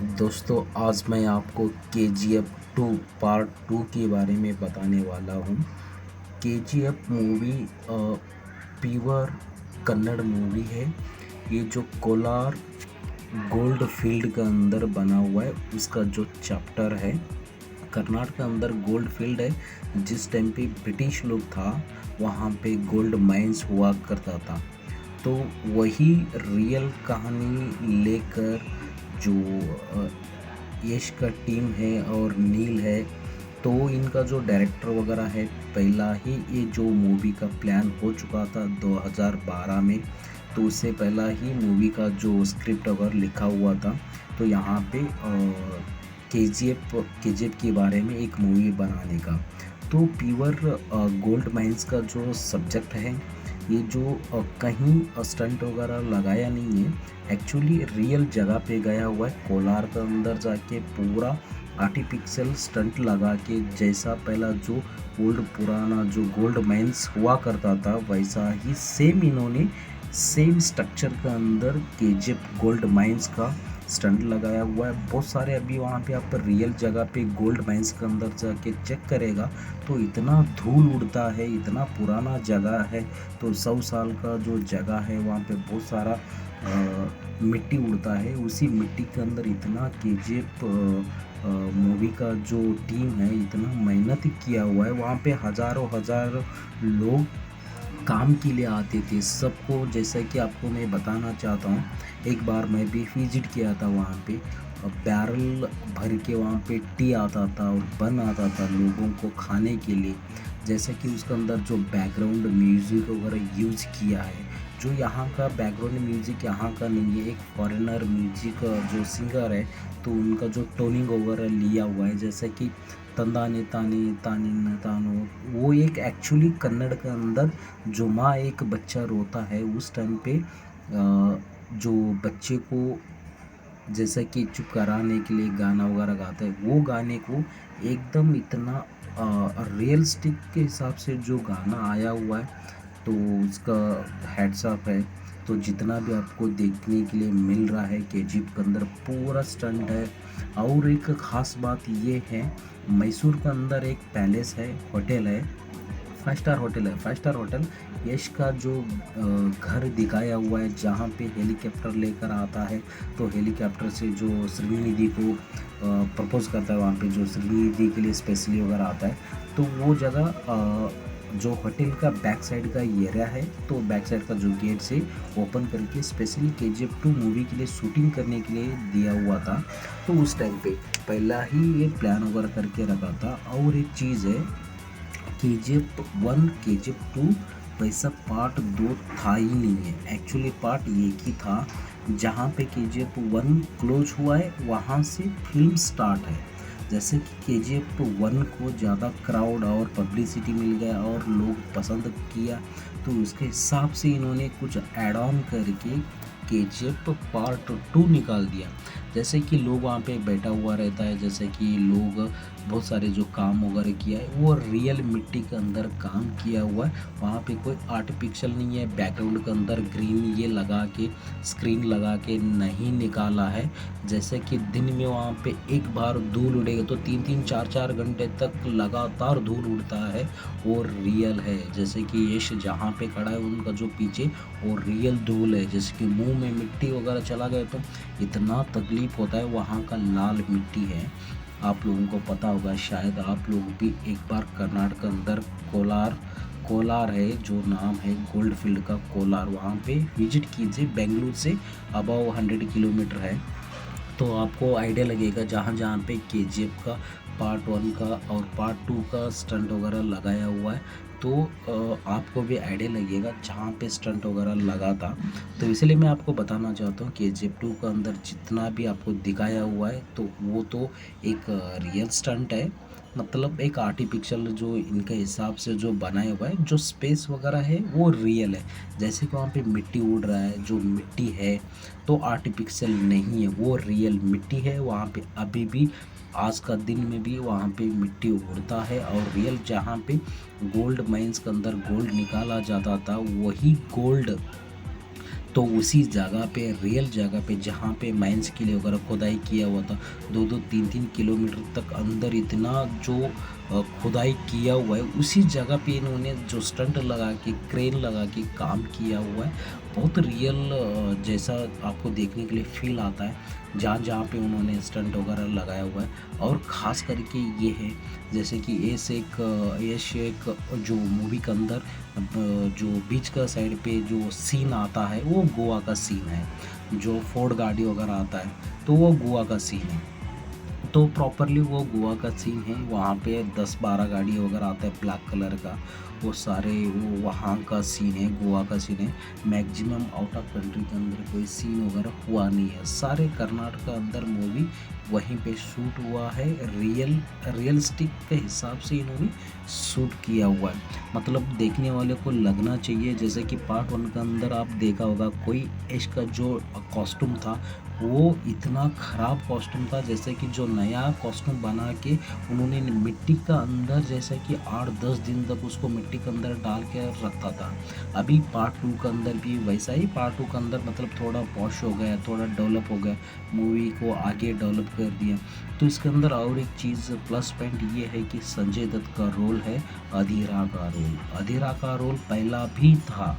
दोस्तों, आज मैं आपको KGF 2 पार्ट 2 के बारे में बताने वाला हूँ। KGF movie pure Kannada movie है। ये जो कोलार गोल्ड फील्ड के अंदर बना हुआ है, उसका जो चैप्टर है। कर्नाटक के अंदर गोल्ड फील्ड है। जिस टाइम पे ब्रिटिश लोग था, वहाँ पे गोल्ड माइंस हुआ करता था। तो वही रियल कहानी लेकर जो यश का टीम है और नील है, तो इनका जो डायरेक्टर वगैरह है, पहला ही ये जो मूवी का प्लान हो चुका था 2012 में। तो उससे पहला ही मूवी का जो स्क्रिप्ट वगैरह लिखा हुआ था। तो यहाँ पे KGF के बारे में एक मूवी बनाने का, तो प्योर गोल्ड माइंस का जो सब्जेक्ट है, ये जो कहीं स्टंट वगैरह लगाया नहीं है, एक्चुअली रियल जगह पे गया हुआ है। कोलार के अंदर जाके पूरा आर्टिफिशियल स्टंट लगा के, जैसा पहला जो पुराना जो गोल्ड माइंस हुआ करता था, वैसा ही सेम इन्होंने सेम स्ट्रक्चर के अंदर KGF गोल्ड माइंस का स्टंट लगाया हुआ है। बहुत सारे अभी वहाँ पे आप रियल जगह पे गोल्ड माइंस के अंदर जाके चेक करेगा तो इतना धूल उड़ता है, इतना पुराना जगह है। तो 100 साल का जो जगह है, वहाँ पे बहुत सारा मिट्टी उड़ता है। उसी मिट्टी के अंदर इतना KGF मूवी का जो टीम है, इतना मेहनत किया हुआ है। वहाँ पे हज़ारों लोग काम के लिए आते थे सबको। जैसा कि आपको मैं बताना चाहता हूँ, एक बार मैं भी विजिट किया था वहाँ पे। बैरल भर के वहाँ पे टी आता था और बन आता था लोगों को खाने के लिए। जैसे कि उसके अंदर जो बैकग्राउंड म्यूज़िक वगैरह यूज़ किया है, जो यहाँ का बैकग्राउंड म्यूज़िक यहाँ का नहीं है, एक फॉरेनर म्यूज़िक जो सिंगर है, तो उनका जो टोनिंग वगैरह लिया हुआ है। जैसे कि तंदाने ताने तानिन तानो, वो एक एक्चुअली कन्नड़ के अंदर जो माँ एक बच्चा रोता है उस टाइम पे जो बच्चे को जैसा कि चुप कराने के लिए गाना वगैरह गाता है, वो गाने को एकदम इतना रियलिस्टिक के हिसाब से जो गाना आया हुआ है, तो उसका हेड्स अप है। तो जितना भी आपको देखने के लिए मिल रहा है, KGF के अंदर पूरा स्टंट है। और एक ख़ास बात ये है, मैसूर के अंदर एक पैलेस है, होटल है, 5 स्टार होटल है। 5 स्टार होटल यश का जो घर दिखाया हुआ है, जहाँ पे हेलीकॉप्टर लेकर आता है। तो हेलीकॉप्टर से जो श्रीनिधि को प्रपोज करता है, वहाँ पे जो श्रीनिधि के लिए स्पेशली वगैरह आता है। तो वो जगह जो होटल का बैक साइड का एरिया है, तो बैक साइड का जो गेट से ओपन करके स्पेशली KGF 2 मूवी के लिए शूटिंग करने के लिए दिया हुआ था। तो उस टाइम पे पहला ही ये प्लान वगैरह करके रखा था। और एक चीज़ है, KGF 1 KGF 2 वैसा पार्ट 2 था ही नहीं है। एक्चुअली पार्ट एक ही था। जहाँ पे KGF 1 क्लोज हुआ है, वहाँ से फिल्म स्टार्ट है। जैसे कि KGF 1 को ज़्यादा क्राउड और पब्लिसिटी मिल गया और लोग पसंद किया, तो उसके हिसाब से इन्होंने कुछ ऐड ऑन करके KGF पार्ट 2 निकाल दिया। जैसे कि लोग वहाँ पे बैठा हुआ रहता है, जैसे कि लोग बहुत सारे जो काम वगैरह किया है, वो रियल मिट्टी के अंदर काम किया हुआ है। वहाँ पे कोई आर्टिफिशियल नहीं है। बैकग्राउंड के अंदर ग्रीन ये लगा के, स्क्रीन लगा के नहीं निकाला है। जैसे कि दिन में वहाँ पे एक बार धूल उड़ेगा तो 3-4 घंटे तक लगातार धूल उड़ता है, और रियल है। जैसे कि यश जहाँ पे खड़ा है, उनका जो पीछे वो रियल धूल है। जैसे कि मुंह में मिट्टी वगैरह चला गया तो इतना तकलीफ होता है। वहाँ का लाल मिट्टी है, आप लोगों को पता होगा, शायद आप लोग भी एक बार कर्नाटक के अंदर कोलार है जो नाम है गोल्ड फील्ड का, कोलार, वहाँ पे विजिट कीजिए। बेंगलुरु से अबाव 100 किलोमीटर है। तो आपको आइडिया लगेगा जहाँ जहाँ पे KGF का पार्ट 1 का और पार्ट 2 का स्टंट वगैरह लगाया हुआ है। तो आपको भी आइडिया लगेगा जहाँ पे स्टंट वगैरह लगा था। तो इसलिए मैं आपको बताना चाहता हूँ KGF 2 का अंदर जितना भी आपको दिखाया हुआ है, तो वो तो एक रियल स्टंट है। मतलब एक आर्टिफिशियल जो इनके हिसाब से जो बनाया हुआ है, जो स्पेस वगैरह है वो रियल है। जैसे कि वहाँ पे मिट्टी उड़ रहा है, जो मिट्टी है तो आर्टिफिशियल नहीं है, वो रियल मिट्टी है। वहाँ पे अभी भी आज का दिन में भी वहाँ पे मिट्टी उड़ता है, और रियल जहाँ पे गोल्ड माइंस के अंदर गोल्ड निकाला जाता था, वही गोल्ड तो उसी जगह पे, रियल जगह पे, जहाँ पे माइंस के लिए वगैरह खुदाई किया हुआ था, 2-2 3-3 किलोमीटर तक अंदर इतना जो खुदाई किया हुआ है, उसी जगह पे इन्होंने जो स्टंट लगा के, क्रेन लगा के काम किया हुआ है। बहुत रियल जैसा आपको देखने के लिए फ़ील आता है, जहाँ-जहाँ पे उन्होंने स्टंट वगैरह लगाया हुआ है। और ख़ास करके ये है, जैसे कि यश एक जो मूवी के अंदर जो बीच का साइड पे जो सीन आता है, वो गोवा का सीन है। जो फोर्ड गाड़ी वगैरह आता है, तो वो गोवा का सीन है। तो प्रॉपरली वो गोवा का सीन है, वहाँ पे 10-12 गाड़ी वगैरह आता है ब्लैक कलर का, वो सारे वो वहाँ का सीन है, गोवा का सीन है। मैक्सिमम आउट ऑफ कंट्री के अंदर कोई सीन वगैरह हुआ नहीं है, सारे कर्नाटक के अंदर मूवी वहीं पे शूट हुआ है। रियलिस्टिक के हिसाब से इन्होंने शूट किया हुआ है। मतलब देखने वाले को लगना चाहिए, जैसे कि पार्ट 1 के अंदर आप देखा होगा, कोई इसका जो कॉस्ट्यूम था, वो इतना ख़राब कॉस्ट्यूम था, जैसे कि जो नया कॉस्ट्यूम बना के उन्होंने मिट्टी का अंदर, जैसे कि 8-10 दिन तक उसको मिट्टी के अंदर डाल के रखा था। अभी पार्ट 2 के अंदर भी वैसा ही, पार्ट 2 के अंदर मतलब थोड़ा पॉश हो गया, थोड़ा डेवलप हो गया, मूवी को आगे डेवलप कर दिया। तो इसके अंदर और एक चीज़ प्लस पॉइंट ये है कि संजय दत्त का रोल है, अधीरा का रोल। अधीरा का रोल पहला भी था,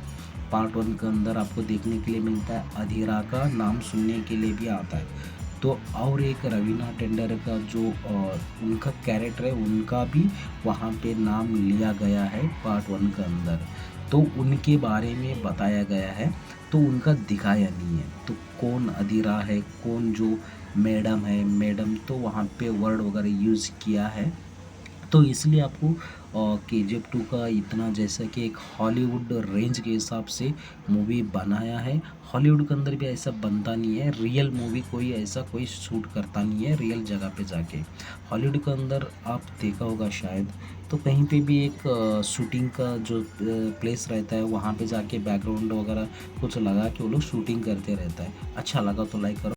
पार्ट 1 के अंदर आपको देखने के लिए मिलता है, अधीरा का नाम सुनने के लिए भी आता है। तो और एक रवीना टेंडर का जो उनका कैरेक्टर है, उनका भी वहाँ पे नाम लिया गया है पार्ट 1 के अंदर। तो उनके बारे में बताया गया है, तो उनका दिखाया नहीं है। तो कौन अधीरा है, कौन जो मैडम है, मैडम तो वहाँ पे वर्ड वगैरह यूज़ किया है। तो इसलिए आपको केजीएफ 2 का इतना, जैसा कि एक हॉलीवुड रेंज के हिसाब से मूवी बनाया है। हॉलीवुड के अंदर भी ऐसा बनता नहीं है, रियल मूवी कोई ऐसा कोई शूट करता नहीं है रियल जगह पे जाके। हॉलीवुड के अंदर आप देखा होगा शायद, तो कहीं पे भी एक शूटिंग का जो प्लेस रहता है, वहाँ पे जाके बैकग्राउंड वगैरह कुछ लगा के वो लोग शूटिंग करते रहता है। अच्छा लगा तो लाइक करो।